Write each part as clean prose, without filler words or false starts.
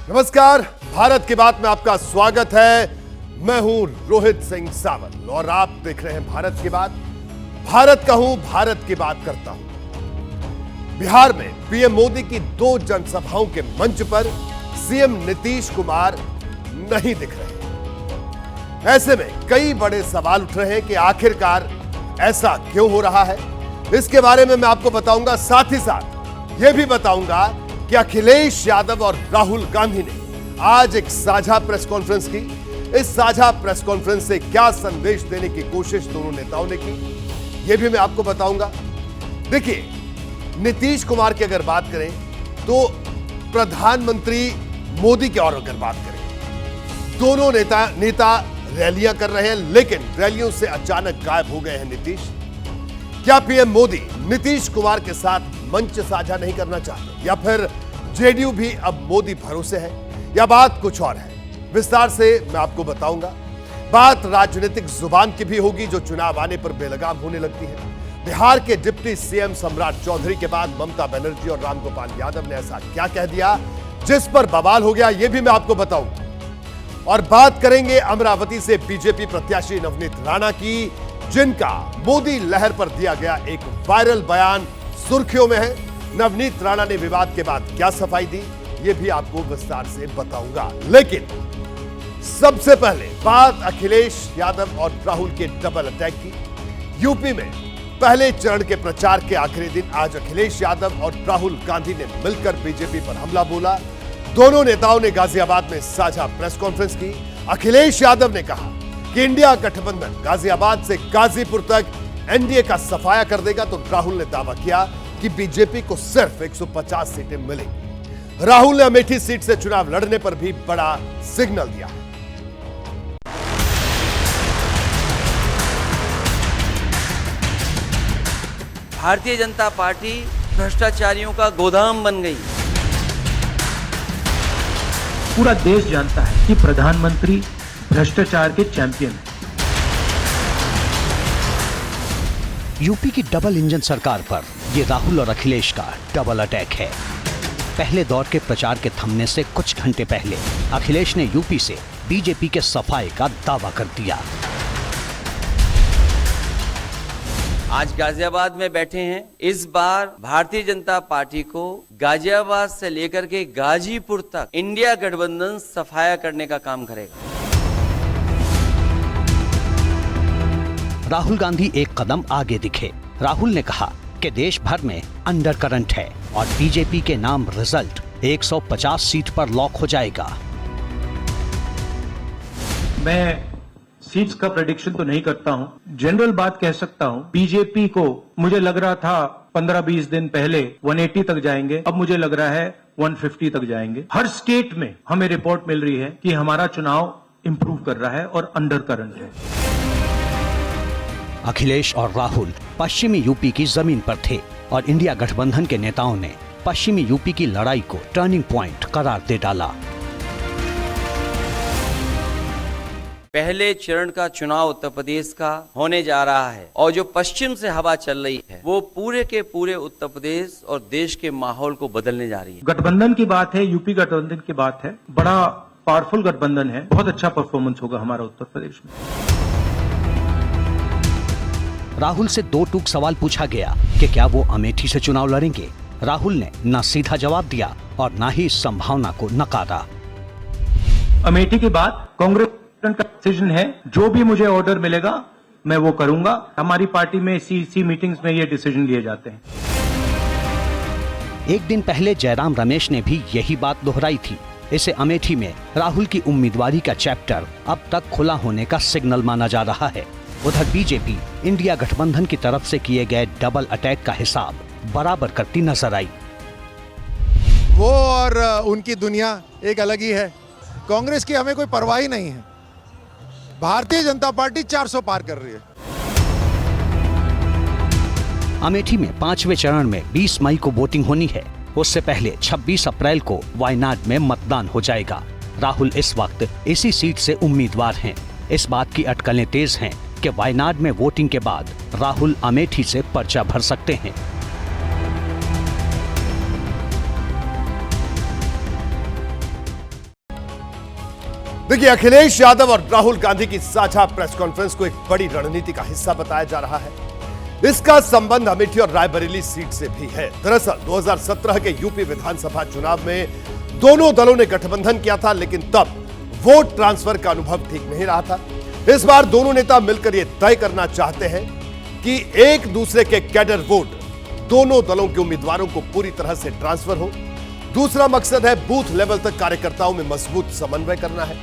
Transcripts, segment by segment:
नमस्कार, भारत की बात में आपका स्वागत है। मैं हूं रोहित सिंह सावंत और आप देख रहे हैं भारत की बात। भारत का हूं, भारत की बात करता हूं। बिहार में पीएम मोदी की 2 जनसभाओं के मंच पर सीएम नीतीश कुमार नहीं दिख रहे। ऐसे में कई बड़े सवाल उठ रहे हैं कि आखिरकार ऐसा क्यों हो रहा है। इसके बारे में मैं आपको बताऊंगा, साथ ही साथ यह भी बताऊंगा कि अखिलेश यादव और राहुल गांधी ने आज एक साझा प्रेस कॉन्फ्रेंस की। इस साझा प्रेस कॉन्फ्रेंस से क्या संदेश देने की कोशिश दोनों नेताओं ने की, यह भी मैं आपको बताऊंगा। देखिए, नीतीश कुमार की अगर बात करें तो प्रधानमंत्री मोदी की और अगर बात करें, दोनों नेता रैलियां कर रहे हैं, लेकिन रैलियों से अचानक गायब हो गए हैं नीतीश। क्या पीएम मोदी नीतीश कुमार के साथ मंच साझा नहीं करना चाहते, या फिर जेडीयू भी अब मोदी भरोसे है, या बात कुछ और है? विस्तार से मैं आपको बताऊंगा। बात राजनीतिक जुबान की भी होगी जो चुनाव आने पर बेलगाम होने लगती है। बिहार के डिप्टी सीएम सम्राट चौधरी के बाद ममता बनर्जी और रामगोपाल यादव ने ऐसा क्या कह दिया जिस पर बवाल हो गया, यह भी मैं आपको बताऊंगा। और बात करेंगे अमरावती से बीजेपी प्रत्याशी नवनीत राणा की, जिनका मोदी लहर पर दिया गया एक वायरल बयान सुर्खियों में है। नवनीत राणा ने विवाद के बाद क्या सफाई दी, यह भी आपको विस्तार से बताऊंगा। लेकिन सबसे पहले बात अखिलेश यादव और राहुल के डबल अटैक की। यूपी में पहले चरण के प्रचार के आखिरी दिन आज अखिलेश यादव और राहुल गांधी ने मिलकर बीजेपी पर हमला बोला। दोनों नेताओं ने गाजियाबाद में साझा प्रेस कॉन्फ्रेंस की। अखिलेश यादव ने कहा कि इंडिया गठबंधन गाजियाबाद से गाजीपुर तक एनडीए का सफाया कर देगा, तो राहुल ने दावा किया कि बीजेपी को सिर्फ 150 सीटें मिलेंगी। राहुल ने अमेठी सीट से चुनाव लड़ने पर भी बड़ा सिग्नल दिया है। भारतीय जनता पार्टी भ्रष्टाचारियों का गोदाम बन गई। पूरा देश जानता है कि प्रधानमंत्री भ्रष्टाचार के चैंपियन हैं। यूपी की डबल इंजन सरकार पर ये राहुल और अखिलेश का डबल अटैक है। पहले दौर के प्रचार के थमने से कुछ घंटे पहले अखिलेश ने यूपी से बीजेपी के सफाए का दावा कर दिया। आज गाजियाबाद में बैठे हैं। इस बार भारतीय जनता पार्टी को गाजियाबाद से लेकर के गाजीपुर तक इंडिया गठबंधन सफाया करने का काम करेगा। राहुल गांधी एक कदम आगे दिखे। राहुल ने कहा कि देश भर में अंडर करंट है और बीजेपी के नाम रिजल्ट 150 सीट पर लॉक हो जाएगा। मैं सीट्स का प्रेडिक्शन तो नहीं करता हूं, जनरल बात कह सकता हूं। बीजेपी को मुझे लग रहा था 15-20 दिन पहले 180 तक जाएंगे, अब मुझे लग रहा है 150 तक जाएंगे। हर स्टेट में हमें रिपोर्ट मिल रही है कि हमारा चुनाव इंप्रूव कर रहा है और अंडर करंट है। अखिलेश और राहुल पश्चिमी यूपी की जमीन पर थे और इंडिया गठबंधन के नेताओं ने पश्चिमी यूपी की लड़ाई को टर्निंग पॉइंट करार दे डाला। पहले चरण का चुनाव उत्तर प्रदेश का होने जा रहा है और जो पश्चिम से हवा चल रही है वो पूरे के पूरे उत्तर प्रदेश और देश के माहौल को बदलने जा रही है। गठबंधन की बात है, यूपी गठबंधन की बात है, बड़ा पावरफुल गठबंधन है। बहुत अच्छा परफॉर्मेंस होगा हमारा उत्तर प्रदेश में। राहुल से 2 टूक सवाल पूछा गया कि क्या वो अमेठी से चुनाव लड़ेंगे। राहुल ने न सीधा जवाब दिया और न ही इस संभावना को नकारा। अमेठी के बाद कांग्रेस का डिसीजन है, जो भी मुझे ऑर्डर मिलेगा मैं वो करूंगा। हमारी पार्टी में सीसी मीटिंग्स में ये डिसीजन लिए जाते हैं। एक दिन पहले जयराम रमेश ने भी यही बात दोहराई थी। इसे अमेठी में राहुल की उम्मीदवारी का चैप्टर अब तक खुला होने का सिग्नल माना जा रहा है। उधर बीजेपी इंडिया गठबंधन की तरफ से किए गए डबल अटैक का हिसाब बराबर करती नजर आई। वो और उनकी दुनिया एक अलग ही है। कांग्रेस की हमें कोई परवाह ही नहीं है। भारतीय जनता पार्टी 400 पार कर रही है। अमेठी में 5वें चरण में 20 मई को वोटिंग होनी है। उससे पहले 26 अप्रैल को वायनाड में मतदान हो जाएगा। राहुल इस वक्त इसी सीट से उम्मीदवार हैं। इस बात की अटकलें तेज हैं कि वायनाड में वोटिंग के बाद राहुल अमेठी से पर्चा भर सकते हैं। देखिए, अखिलेश यादव और राहुल गांधी की साझा प्रेस कॉन्फ्रेंस को एक बड़ी रणनीति का हिस्सा बताया जा रहा है। इसका संबंध अमेठी और रायबरेली सीट से भी है। दरअसल 2017 के यूपी विधानसभा चुनाव में दोनों दलों ने गठबंधन किया था, लेकिन तब वोट ट्रांसफर का अनुभव ठीक नहीं रहा था। इस बार दोनों नेता मिलकर यह तय करना चाहते हैं कि एक दूसरे के कैडर वोट दोनों दलों के उम्मीदवारों को पूरी तरह से ट्रांसफर हो। दूसरा मकसद है बूथ लेवल तक कार्यकर्ताओं में मजबूत समन्वय करना है।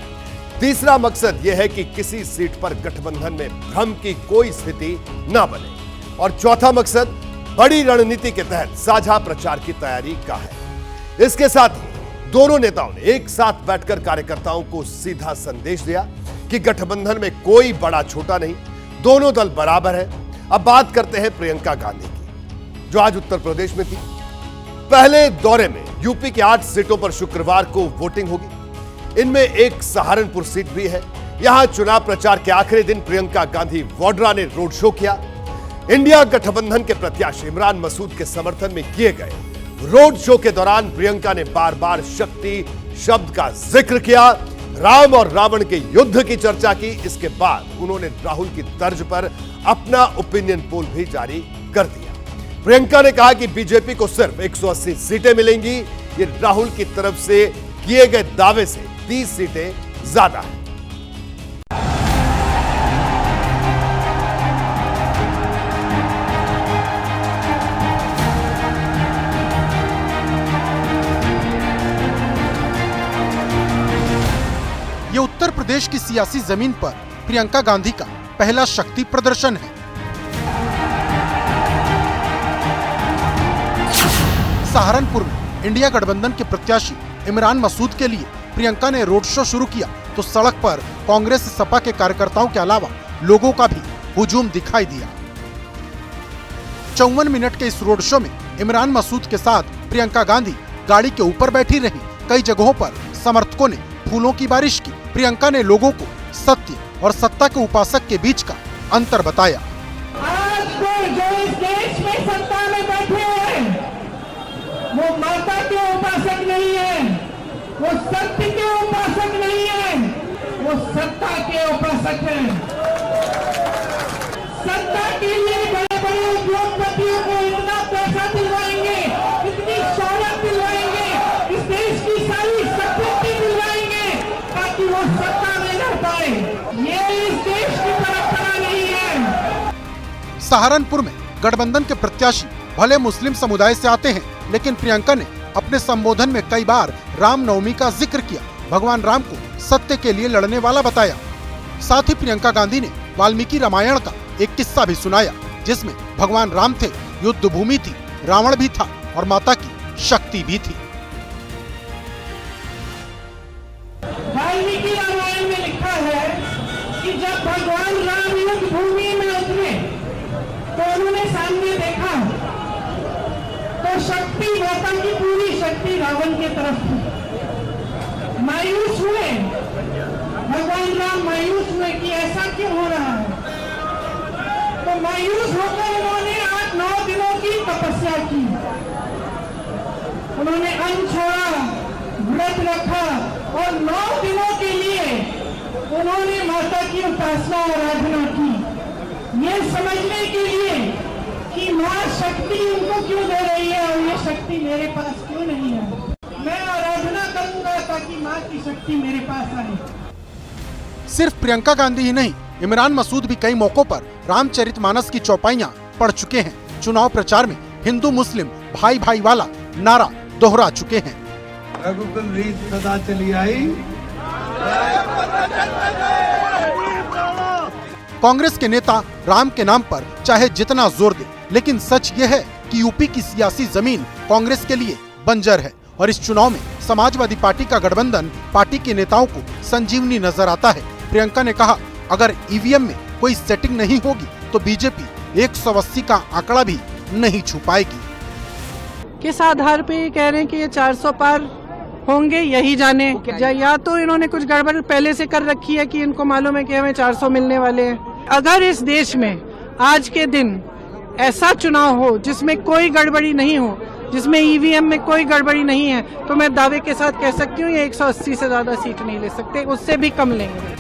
तीसरा मकसद यह है कि किसी सीट पर गठबंधन में भ्रम की कोई स्थिति न बने। और चौथा मकसद बड़ी रणनीति के तहत साझा प्रचार की तैयारी का है। इसके साथ ही दोनों नेताओं ने एक साथ बैठकर कार्यकर्ताओं को सीधा संदेश दिया कि गठबंधन में कोई बड़ा छोटा नहीं, दोनों दल बराबर है। अब बात करते हैं प्रियंका गांधी की, जो आज उत्तर प्रदेश में थी। पहले दौरे में यूपी की 8 सीटों पर शुक्रवार को वोटिंग होगी। इनमें एक सहारनपुर सीट भी है। यहां चुनाव प्रचार के आखिरी दिन प्रियंका गांधी वाड्रा ने रोड शो किया। इंडिया गठबंधन के प्रत्याशी इमरान मसूद के समर्थन में किए गए रोड शो के दौरान प्रियंका ने बार बार शक्ति शब्द का जिक्र किया, राम और रावण के युद्ध की चर्चा की। इसके बाद उन्होंने राहुल की तर्ज पर अपना ओपिनियन पोल भी जारी कर दिया। प्रियंका ने कहा कि बीजेपी को सिर्फ 180 सीटें मिलेंगी। ये राहुल की तरफ से किए गए दावे से 30 सीटें ज्यादा है। ये उत्तर प्रदेश की सियासी जमीन पर प्रियंका गांधी का पहला शक्ति प्रदर्शन है। सहारनपुर में इंडिया गठबंधन के प्रत्याशी इमरान मसूद के लिए प्रियंका ने रोड शो शुरू किया तो सड़क पर कांग्रेस सपा के कार्यकर्ताओं के अलावा लोगों का भी हुजूम दिखाई दिया। 54 मिनट के इस रोड शो में इमरान मसूद के साथ प्रियंका गांधी गाड़ी के ऊपर बैठी रही। कई जगहों पर समर्थकों ने फूलों की बारिश की। प्रियंका ने लोगों को सत्य और सत्ता के उपासक के बीच का अंतर बताया। आज को जो इस देश में सत्ता में बैठे हैं वो माता के उपासक नहीं है, वो सत्य के उपासक नहीं है, वो सत्ता के उपासक हैं। सत्ता के लिए बड़े बड़े उद्योगपतियों को इतना पैसा दिलवाएंगे, इतनी शौहरत दिलवाएंगे, इस देश की सारी संपत्ति दिलवाएंगे ताकि वो सत्ता में रह पाए। ये इस देश की परंपरा नहीं है। सहारनपुर में गठबंधन के प्रत्याशी भले मुस्लिम समुदाय से आते हैं, लेकिन प्रियंका ने अपने संबोधन में कई बार रामनवमी का जिक्र किया। भगवान राम को सत्य के लिए लड़ने वाला बताया। साथ ही प्रियंका गांधी ने वाल्मीकि रामायण का एक किस्सा भी सुनाया, जिसमें भगवान राम थे, युद्ध भूमि थी, रावण भी था और माता की शक्ति भी थी। वाल्मीकि रामायण में लिखा है कि जब भगवान राम युद्ध भूमि में उतरे तो उन्होंने सामने देखा तो शक्ति, माता की पूरी शक्ति रावण की तरफ थी। मायूस हुए भगवान राम, मायूस हुए कि ऐसा क्यों हो रहा है। तो मायूस होकर उन्होंने 8-9 दिनों की तपस्या की। उन्होंने अन्न छोड़ा, व्रत रखा और 9 दिनों के लिए उन्होंने माता की उपासना और आराधना की, ये समझने के लिए कि माँ शक्ति उनको क्यों दे रही है और ये शक्ति मेरे पास क्यों नहीं है। मैं आराधना करूंगा ताकि माँ की शक्ति मेरे पास आए। सिर्फ प्रियंका गांधी ही नहीं, इमरान मसूद भी कई मौकों पर रामचरितमानस की चौपाइयां पढ़ चुके हैं। चुनाव प्रचार में हिंदू मुस्लिम भाई भाई वाला नारा दोहरा चुके हैं। रघुकुल रीत सदा चली आई। कांग्रेस के नेता राम के नाम पर चाहे जितना जोर दे, लेकिन सच ये है कि यूपी की सियासी जमीन कांग्रेस के लिए बंजर है और इस चुनाव में समाजवादी पार्टी का गठबंधन पार्टी के नेताओं को संजीवनी नजर आता है। प्रियंका ने कहा, अगर ईवीएम में कोई सेटिंग नहीं होगी तो बीजेपी 180 का आंकड़ा भी नहीं छू पाएगी। किस आधार पे ये कह रहे हैं कि ये 400 पार होंगे, यही जाने। या तो इन्होंने कुछ गड़बड़ पहले से कर रखी है कि इनको मालूम है कि हमें 400 मिलने वाले हैं। अगर इस देश में आज के दिन ऐसा चुनाव हो जिसमें कोई गड़बड़ी नहीं हो जिसमें ईवीएम में कोई गड़बड़ी नहीं है, तो मैं दावे के साथ कह सकती हूँ ये 180 से ज्यादा सीट नहीं ले सकते, उससे भी कम लेंगे।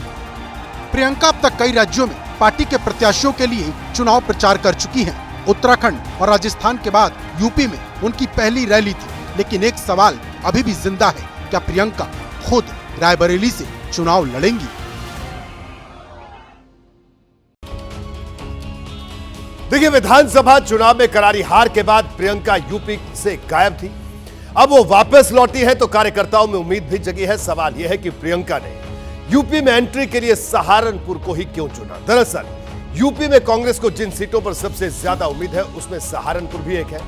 प्रियंका अब तक कई राज्यों में पार्टी के प्रत्याशियों के लिए चुनाव प्रचार कर चुकी हैं। उत्तराखंड और राजस्थान के बाद यूपी में उनकी पहली रैली थी, लेकिन एक सवाल अभी भी जिंदा है, क्या प्रियंका खुद रायबरेली से चुनाव लड़ेंगी? देखिए, विधानसभा चुनाव में करारी हार के बाद प्रियंका यूपी से गायब थी। अब वो वापस लौटी है तो कार्यकर्ताओं में उम्मीद भी जगी है। सवाल यह है कि प्रियंका ने यूपी में एंट्री के लिए सहारनपुर को ही क्यों चुना? दरअसल यूपी में कांग्रेस को जिन सीटों पर सबसे ज्यादा उम्मीद है उसमें सहारनपुर भी एक है।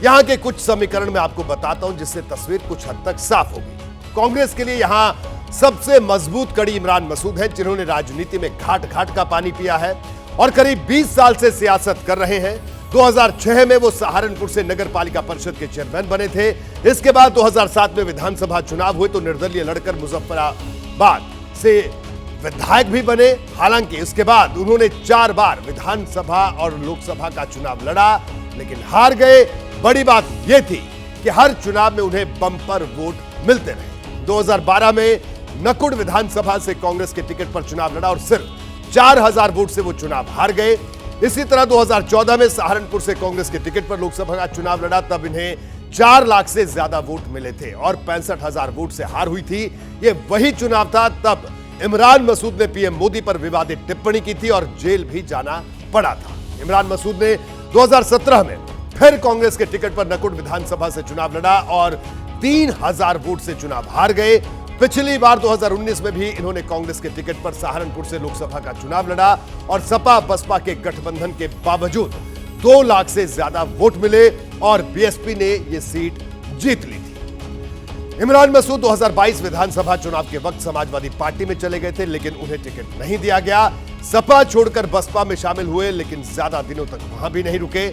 यहां के कुछ समीकरण मैं आपको बताता हूं जिससे तस्वीर कुछ हद तक साफ होगी। कांग्रेस के लिए यहां सबसे मजबूत कड़ी इमरान मसूद हैं, जिन्होंने राजनीति में घाट घाट का पानी पिया है और करीब 20 साल से सियासत कर रहे हैं। 2006 में वो सहारनपुर से नगर पालिका परिषद के चेयरमैन बने थे। इसके बाद 2007 में विधानसभा चुनाव हुए तो निर्दलीय लड़कर मुजफ्फराबाद से विधायक भी बने। हालांकि इसके बाद उन्होंने 4 बार विधानसभा और लोकसभा का चुनाव लड़ा, लेकिन हार गए। बड़ी बात यह थी कि हर चुनाव में उन्हें बम्पर वोट मिलते रहे। 2012 में नकुड़ विधानसभा से कांग्रेस के टिकट पर चुनाव लड़ा और सिर्फ 4000 वोट से वो चुनाव हार गए। इसी तरह 2014 में सहारनपुर से कांग्रेस के टिकट पर लोकसभा का चुनाव लड़ा, तब इन्हें 4 लाख से ज्यादा वोट मिले थे और 65,000 वोट से हार हुई थी। ये वही चुनाव था, तब इमरान मसूद ने पीएम मोदी पर विवादित टिप्पणी की थी और जेल भी जाना पड़ा था। इमरान मसूद ने 2017 में फिर कांग्रेस के टिकट पर नकुड़ विधानसभा से चुनाव लड़ा और 3000 वोट से चुनाव हार गए। पिछली बार 2019 में भी इन्होंने कांग्रेस के टिकट पर सहारनपुर से लोकसभा का चुनाव लड़ा और सपा बसपा के गठबंधन के बावजूद 2 लाख से ज्यादा वोट मिले और बीएसपी ने यह सीट जीत ली थी। इमरान मसूद 2022 विधानसभा चुनाव के वक्त समाजवादी पार्टी में चले गए थे, लेकिन उन्हें टिकट नहीं दिया गया। सपा छोड़कर बसपा में शामिल हुए, लेकिन ज्यादा दिनों तक वहां भी नहीं रुके।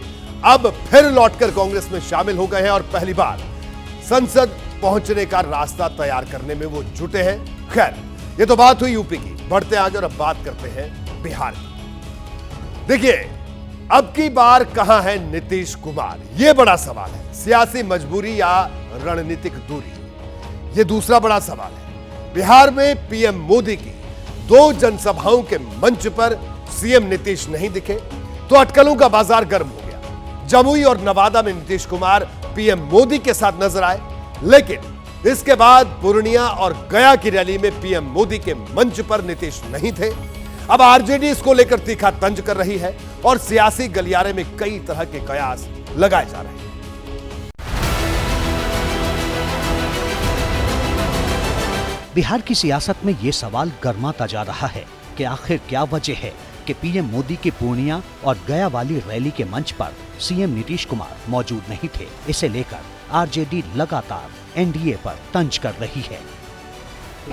अब फिर लौटकर कांग्रेस में शामिल हो गए हैं और पहली बार संसद पहुंचने का रास्ता तैयार करने में वो जुटे हैं। खैर, ये तो बात हुई यूपी की। बढ़ते आगे और अब बात करते हैं बिहार की। देखिए, अब की बार कहां है नीतीश कुमार, यह बड़ा सवाल है। सियासी मजबूरी या रणनीतिक दूरी, यह दूसरा बड़ा सवाल है। बिहार में पीएम मोदी की 2 जनसभाओं के मंच पर सीएम नीतीश नहीं दिखे तो अटकलों का बाजार गर्म हो गया। जमुई और नवादा में नीतीश कुमार पीएम मोदी के साथ नजर आए, लेकिन इसके बाद पूर्णिया और गया की रैली में पीएम मोदी के मंच पर नीतीश नहीं थे। अब आरजेडी इसको लेकर तीखा तंज कर रही है और सियासी गलियारे में कई तरह के कयास लगाए जा रहे हैं। बिहार की सियासत में ये सवाल गर्माता जा रहा है कि आखिर क्या वजह है कि पीएम मोदी की पूर्णिया और गया वाली रैली के मंच पर सीएम नीतीश कुमार मौजूद नहीं थे। इसे लेकर आरजेडी लगातार एनडीए पर तंज कर रही है।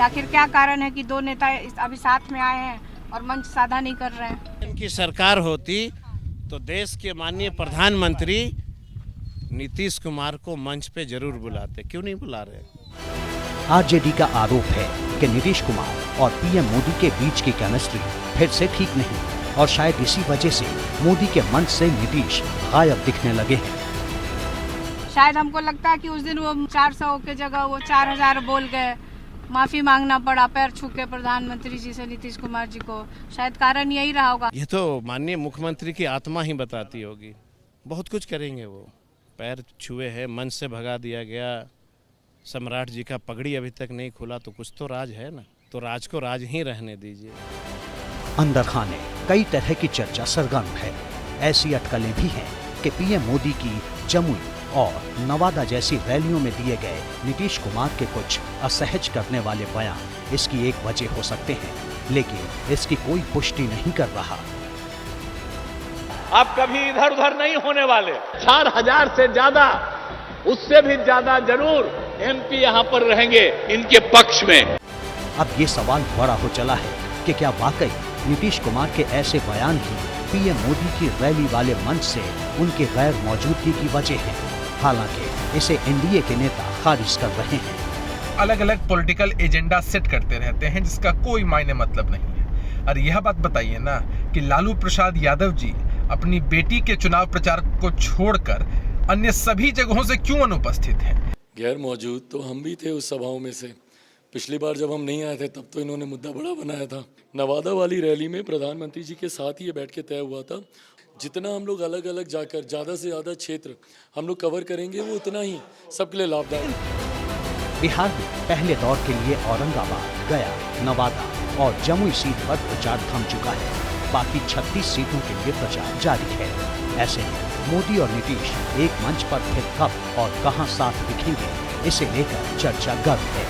आखिर क्या कारण है कि 2 नेता अभी साथ में आए हैं और मंच साझा नहीं कर रहे हैं? इनकी सरकार होती तो देश के माननीय प्रधानमंत्री नीतीश कुमार को मंच पे जरूर बुलाते, क्यों नहीं बुला रहे? आरजेडी का आरोप है कि नीतीश कुमार और पीएम मोदी के बीच की केमिस्ट्री फिर से ठीक नहीं और शायद इसी वजह से मोदी के मंच से नीतीश गायब दिखने लगे हैं। शायद हमको लगता है कि उस दिन वो 400 के जगह वो 4000 बोल गए, माफी मांगना पड़ा पैर छू के प्रधानमंत्री जी से नीतीश कुमार जी को। शायद कारण यही रहा होगा। ये तो माननीय मुख्यमंत्री की आत्मा ही बताती होगी। बहुत कुछ करेंगे वो। पैर छुए हैं, मन से भगा दिया गया। सम्राट जी का पगड़ी अभी तक नहीं खुला तो कुछ तो राज है ना, तो राज को राज ही रहने दीजिए। अंदर खाने कई तरह की चर्चा सरगर्म है। ऐसी अटकलें भी हैं कि पीएम मोदी की जमुई और नवादा जैसी रैलियों में दिए गए नीतीश कुमार के कुछ असहज करने वाले बयान इसकी एक वजह हो सकते हैं, लेकिन इसकी कोई पुष्टि नहीं कर रहा। आप कभी इधर उधर नहीं होने वाले। 4000 से ज्यादा, उससे भी ज्यादा जरूर एमपी यहां पर रहेंगे इनके पक्ष में। अब ये सवाल बड़ा हो चला है कि क्या वाकई नीतीश कुमार के ऐसे बयान ही पीएम मोदी की रैली वाले मंच से उनके गैर मौजूदगी की वजह है। हालांकि इसे एनडीए के नेता खारिज कर रहे हैं। अलग अलग पॉलिटिकल एजेंडा सेट करते रहते हैं जिसका कोई मायने मतलब नहीं है। और यह बात बताइए ना कि लालू प्रसाद यादव जी अपनी बेटी के चुनाव प्रचार को छोड़कर अन्य सभी जगहों से क्यों अनुपस्थित हैं? गैर मौजूद तो हम भी थे उस सभाओं में से। पिछली बार जब हम नहीं आए थे तब तो इन्होंने मुद्दा बड़ा बनाया था। नवादा वाली रैली में प्रधानमंत्री जी के साथ ही ये बैठ के तय हुआ था, जितना हम लोग अलग अलग जाकर ज़्यादा से ज़्यादा क्षेत्र हम लोग कवर करेंगे वो उतना ही सबके लिए लाभदायक। बिहार में पहले दौर के लिए औरंगाबाद, गया, नवादा और जमुई सीट पर प्रचार थम चुका है। बाकी 36 सीटों के लिए प्रचार जारी है। ऐसे में मोदी और नीतीश एक मंच पर फिर कब और कहां साथ दिखेंगे, इसे लेकर चर्चा गर्म है।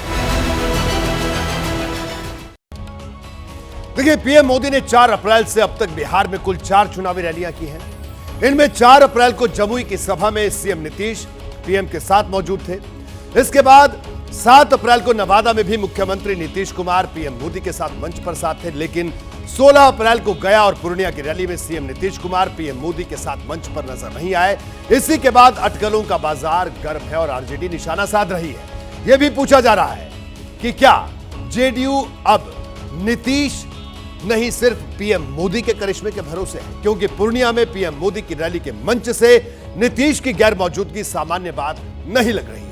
देखिए, पीएम मोदी ने 4 अप्रैल से अब तक बिहार में कुल 4 चुनावी रैलियां की हैं। इनमें 4 अप्रैल को जमुई की सभा में सीएम नीतीश पीएम के साथ मौजूद थे। इसके बाद 7 अप्रैल को नवादा में भी मुख्यमंत्री नीतीश कुमार पीएम मोदी के साथ मंच पर साथ थे, लेकिन 16 अप्रैल को गया और पूर्णिया की रैली में सीएम नीतीश कुमार पीएम मोदी के साथ मंच पर नजर नहीं आए। इसी के बाद अटकलों का बाजार गर्म है और आरजेडी निशाना साध रही है। यह भी पूछा जा रहा है कि क्या जेडीयू अब नीतीश नहीं सिर्फ पीएम मोदी के करिश्मे के भरोसे है, क्योंकि पूर्णिया में पीएम मोदी की रैली के मंच से नीतीश की गैर मौजूदगी सामान्य बात नहीं लग रही है।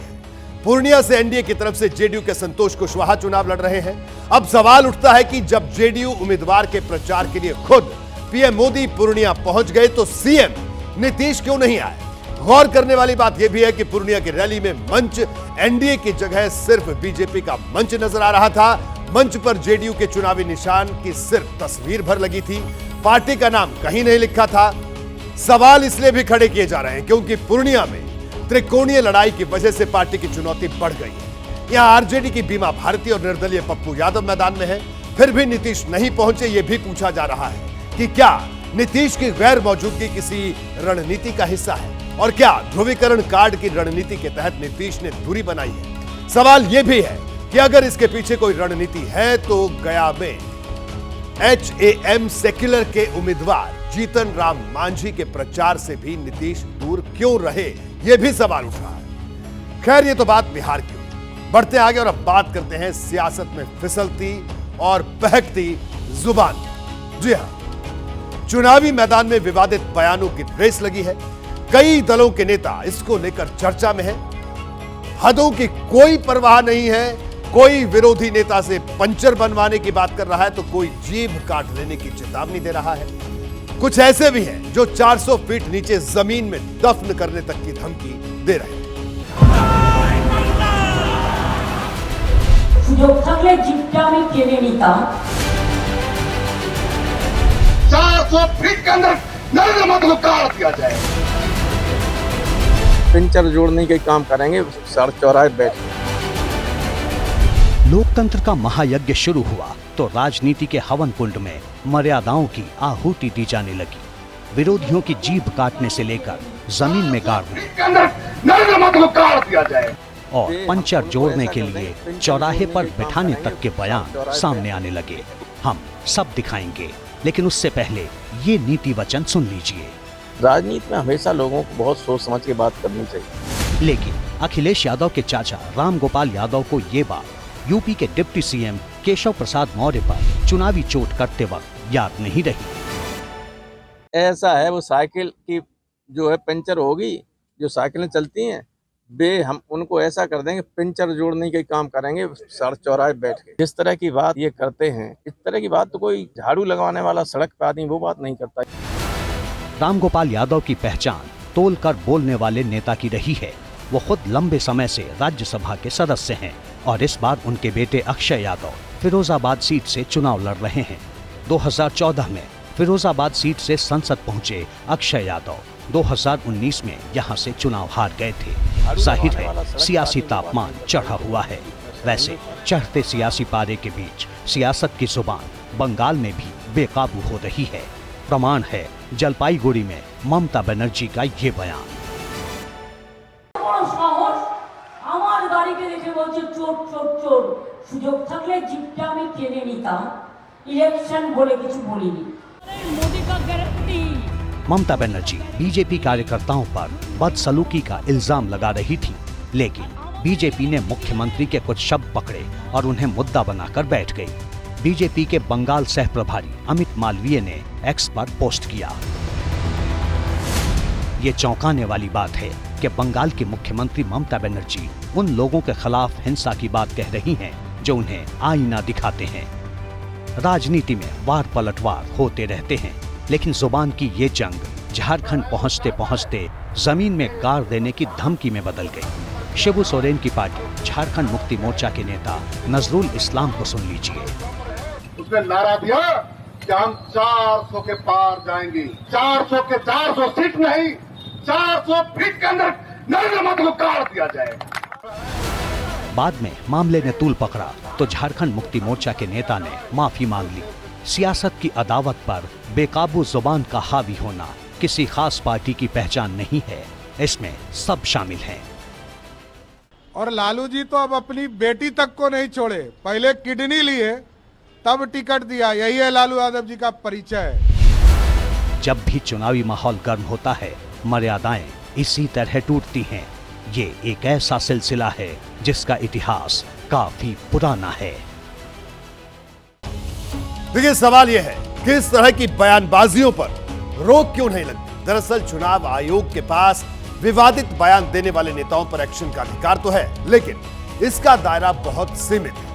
पूर्णिया से एनडीए की तरफ से जेडीयू के संतोष कुशवाहा चुनाव लड़ रहे हैं। अब सवाल उठता है कि जब जेडीयू उम्मीदवार के प्रचार के लिए खुद पीएम मोदी पूर्णिया पहुंच गए तो सीएम नीतीश क्यों नहीं आए? गौर करने वाली बात यह भी है कि पूर्णिया की रैली में मंच एनडीए की जगह सिर्फ बीजेपी का मंच नजर आ रहा था। मंच पर जेडीयू के चुनावी निशान की सिर्फ तस्वीर भर लगी थी, पार्टी का नाम कहीं नहीं लिखा था। सवाल इसलिए भी खड़े किए जा रहे हैं क्योंकि पूर्णिया में त्रिकोणीय लड़ाई की वजह से पार्टी की चुनौती बढ़ गई है। यहां आरजेडी की बीमा भारती और निर्दलीय पप्पू यादव मैदान में है, फिर भी नीतीश नहीं पहुंचे। यह भी पूछा जा रहा है कि क्या नीतीश की गैर मौजूदगी किसी रणनीति का हिस्सा है और क्या ध्रुवीकरण कार्ड की रणनीति के तहत नीतीश ने दूरी बनाई है। सवाल यह भी है कि अगर इसके पीछे कोई रणनीति है तो गया में HAM सेक्युलर के उम्मीदवार जीतन राम मांझी के प्रचार से भी नीतीश दूर क्यों रहे, यह भी सवाल उठ रहा है। खैर, ये तो बात बिहार की हुई। बढ़ते आगे और अब बात करते हैं सियासत में फिसलती और बहकती जुबान। जी हां, चुनावी मैदान में विवादित बयानों की रेस लगी है। कई दलों के नेता इसको लेकर चर्चा में है। हदों की कोई परवाह नहीं है। कोई विरोधी नेता से पंचर बनवाने की बात कर रहा है तो कोई जीभ काट लेने की चेतावनी दे रहा है। कुछ ऐसे भी हैं जो 400 फीट नीचे जमीन में दफन करने तक की धमकी दे रहे हैं। सुयोग থাকলে জিপটা আমি টেনে নিতাম। 400 फीट के अंदर नरेंद्र मोदी को काट दिया जाए। पिंचर जोड़ने के काम करेंगे, सड़क चौराहे बैठ। लोकतंत्र का महायज्ञ शुरू हुआ तो राजनीति के हवन कुंड में मर्यादाओं की आहुति दी जाने लगी। विरोधियों की जीभ काटने से लेकर जमीन में गाड़ने और पंचर जोड़ने के लिए चौराहे पर बिठाने तक के बयान सामने आने लगे। हम सब दिखाएंगे, लेकिन उससे पहले ये नीति वचन सुन लीजिए। राजनीति में हमेशा लोगों को बहुत सोच समझ के बात करनी चाहिए। लेकिन अखिलेश यादव के चाचा राम गोपाल यादव को ये बात यूपी के डिप्टी सीएम केशव प्रसाद मौर्य पर चुनावी चोट करते वक्त याद नहीं रही। ऐसा है, वो साइकिल की जो है पंचर होगी, जो साइकिलें चलती हैं हम उनको ऐसा कर देंगे, पंचर जोड़ने के काम करेंगे, सड़क चौराहे बैठ के। जिस तरह की बात ये करते हैं, इस तरह की बात तो कोई झाड़ू लगवाने वाला सड़क पे आदमी वो बात नहीं करता। रामगोपाल यादव की पहचान तोल कर बोलने वाले नेता की रही है। वो खुद लंबे समय से राज्यसभा के सदस्य हैं और इस बार उनके बेटे अक्षय यादव फिरोजाबाद सीट से चुनाव लड़ रहे हैं। 2014 में फिरोजाबाद सीट से संसद पहुंचे अक्षय यादव 2019 में यहां से चुनाव हार गए थे। जाहिर है सियासी तापमान चढ़ा हुआ है। वैसे चढ़ते सियासी पारे के बीच सियासत की जुबान बंगाल में भी बेकाबू हो रही है। प्रमाण है जलपाईगुड़ी में ममता बनर्जी का ये बयान। ममता बनर्जी बीजेपी कार्यकर्ताओं पर बदसलूकी का इल्जाम लगा रही थी, लेकिन बीजेपी ने मुख्यमंत्री के कुछ शब्द पकड़े और उन्हें मुद्दा बनाकर बैठ गई। बीजेपी के बंगाल सह प्रभारी अमित मालवीय ने एक्स पर पोस्ट किया। ये चौंकाने वाली बात है कि बंगाल की मुख्यमंत्री ममता बनर्जी उन लोगों के खिलाफ हिंसा की बात कह रही हैं जो उन्हें आईना दिखाते हैं। राजनीति में वार पलटवार होते रहते हैं, लेकिन जुबान की ये जंग झारखंड पहुंचते पहुंचते जमीन में गाड़ देने की धमकी में बदल गई। शिबू सोरेन की पार्टी झारखंड मुक्ति मोर्चा के नेता नजरुल इस्लाम को सुन लीजिए। उसने नारा दिया कि हम 400 के पार जाएंगे। 400 के 400 सीट नहीं, 400 फीट के अंदर नरेंद्र मोदी को गाड़ दिया जाएगा। बाद में मामले ने तूल पकड़ा तो झारखंड मुक्ति मोर्चा के नेता ने माफी मांग ली। सियासत की अदावत पर बेकाबू जुबान का हावी होना किसी खास पार्टी की पहचान नहीं है, इसमें सब शामिल हैं। और लालू जी तो अब अपनी बेटी तक को नहीं छोड़े, पहले किडनी लिए तब टिकट दिया। यही है लालू यादव जी का परिचय। जब भी चुनावी माहौल गर्म होता है, मर्यादाएं इसी तरह टूटती हैं। ये एक ऐसा सिलसिला है जिसका इतिहास काफी पुराना है। देखिए, सवाल यह है कि इस तरह की बयानबाजियों पर रोक क्यों नहीं लगती। दरअसल चुनाव आयोग के पास विवादित बयान देने वाले नेताओं पर एक्शन का अधिकार तो है, लेकिन इसका दायरा बहुत सीमित है।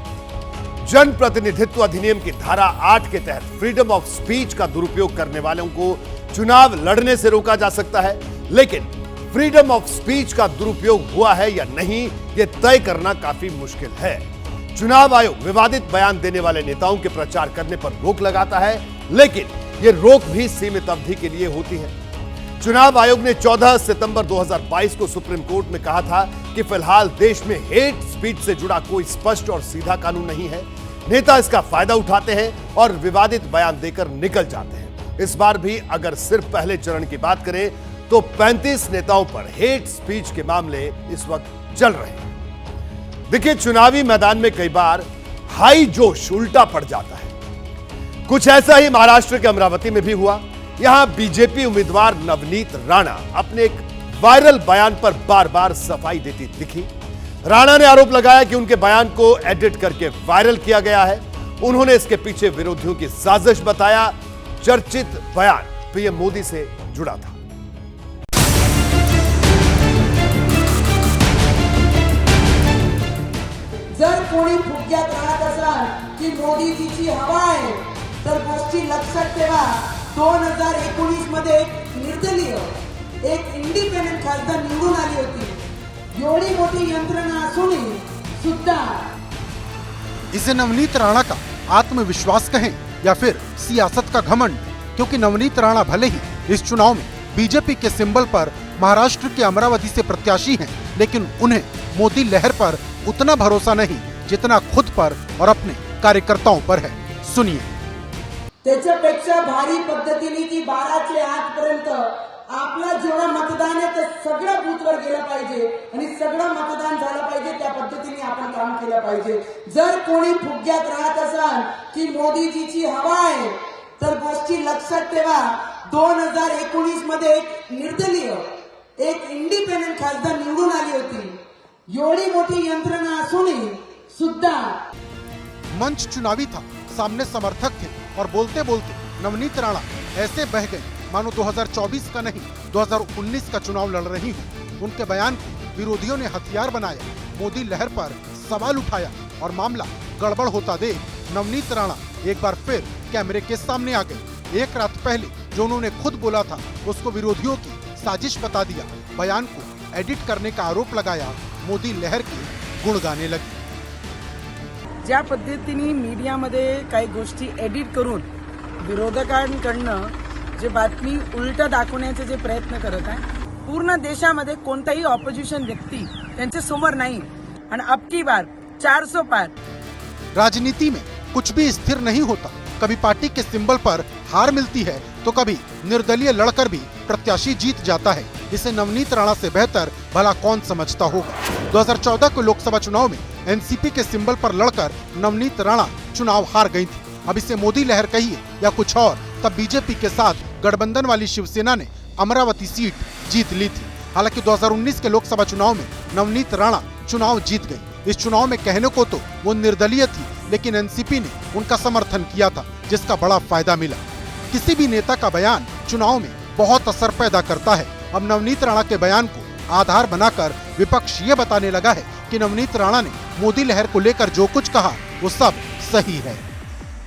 जनप्रतिनिधित्व अधिनियम की धारा 8 के तहत फ्रीडम ऑफ स्पीच का दुरुपयोग करने वालों को चुनाव लड़ने से रोका जा सकता है, लेकिन फ्रीडम ऑफ स्पीच का दुरुपयोग हुआ है या नहीं, यह तय करना काफी मुश्किल है। चुनाव आयोग विवादित बयान देने वाले नेताओं के प्रचार करने पर रोक लगाता है, लेकिन यह रोक भी सीमित अवधि के लिए होती है। चुनाव आयोग ने 14 सितंबर 2022 को सुप्रीम कोर्ट में कहा था कि फिलहाल देश में हेट स्पीच से जुड़ा कोई स्पष्ट और सीधा कानून नहीं है। नेता इसका फायदा उठाते हैं और विवादित बयान देकर निकल जाते हैं। इस बार भी अगर सिर्फ पहले चरण की बात करें तो 35 नेताओं पर हेट स्पीच के मामले इस वक्त चल रहे हैं। देखिए, चुनावी मैदान में कई बार हाई जोश उल्टा पड़ जाता है। कुछ ऐसा ही महाराष्ट्र के अमरावती में भी हुआ। यहां बीजेपी उम्मीदवार नवनीत राणा अपने एक वायरल बयान पर बार बार सफाई देती दिखी। राणा ने आरोप लगाया कि उनके बयान को एडिट करके वायरल किया गया है। उन्होंने इसके पीछे विरोधियों की साजिश बताया। चर्चित बयान पीएम मोदी से जुड़ा था। जर कोणी फुग्यात राहत असाल की मोदीजीची हवा आहे तर गोष्टी लक्षात ठेवा। 2019 मध्ये एक निर्दलीय, एक इंडिपेंडेंट खासदार निवडून आली होती। एवढी मोठी यंत्रणा असूनही सुद्धा इसे नवनीत राणा का आत्मविश्वास कहें या फिर सियासत का घमंड, क्योंकि नवनीत राणा भले ही इस चुनाव में बीजेपी के सिंबल पर महाराष्ट्र के अमरावती से प्रत्याशी हैं, लेकिन उन्हें मोदी लहर पर उतना भरोसा नहीं जितना खुद पर और अपने कार्यकर्ताओं पर है। सुनिए। त्याच्यापेक्षा भारी पद्धतीने की 12 चे 8 पर्यंत आपला जेवढा मतदान आहे ते सगळं बूथवर गेलं पाहिजे आणि सगळं मतदान झालं पाहिजे। त्या पद्धतीने आपण काम केलं पाहिजे। जर कोणी फुग्यात राहत असाल की मोदीजीची हवा आहे तर गोष्टी लक्षात ठेवा। 2019 मध्ये एक निर्दलीय, एक इंडिपेंडेंट खासदार निवडून आली होती। एवढी मोठी यंत्रणा असूनही सुद्धा मंच चुनावी था, सामने समर्थक थे और बोलते बोलते नवनीत राणा ऐसे बह गए मानो 2024 का नहीं 2019 का चुनाव लड़ रही हूँ। उनके बयान को विरोधियों ने हथियार बनाया, मोदी लहर पर सवाल उठाया और मामला गड़बड़ होता देख नवनीत राणा एक बार फिर कैमरे के सामने आ गए। एक रात पहले जो उन्होंने खुद बोला था उसको विरोधियों की साजिश बता दिया, बयान को एडिट करने का आरोप लगाया, मोदी लहर के गुण गाने लगे। ज्या पद्धतीने मीडियामध्ये काही गोष्टी एडिट करून विरोधकांकडनं जे बातमी उलट दाखवण्याचे जे प्रयत्न करत आहे, पूर्ण देशामध्ये कोणताही ऑपोजिशन व्यक्ती त्यांच्या समोर नाही आणि अब की बार 400 पार। राजनीति में कुछ भी स्थिर नहीं होता। कभी पार्टी के सिंबल पर हार मिलती है तो कभी निर्दलीय लड़कर भी प्रत्याशी जीत जाता है। इसे नवनीत राणा से बेहतर भला कौन समझता होगा। 2014 के लोकसभा चुनाव में एनसीपी के सिंबल पर लड़कर नवनीत राणा चुनाव हार गई थी। अब इसे मोदी लहर कहिए या कुछ और, तब बीजेपी के साथ गठबंधन वाली शिवसेना ने अमरावती सीट जीत ली थी। हालांकि 2019 के लोकसभा चुनाव में नवनीत राणा चुनाव जीत गई। इस चुनाव में कहने को तो वो निर्दलीय थी, लेकिन एनसीपी ने उनका समर्थन किया था, जिसका बड़ा फायदा मिला। किसी भी नेता का बयान चुनाव में बहुत असर पैदा करता है। अब नवनीत राणा के बयान को आधार बनाकर विपक्ष ये बताने लगा है कि नवनीत राणा ने मोदी लहर को लेकर जो कुछ कहा वो सब सही है।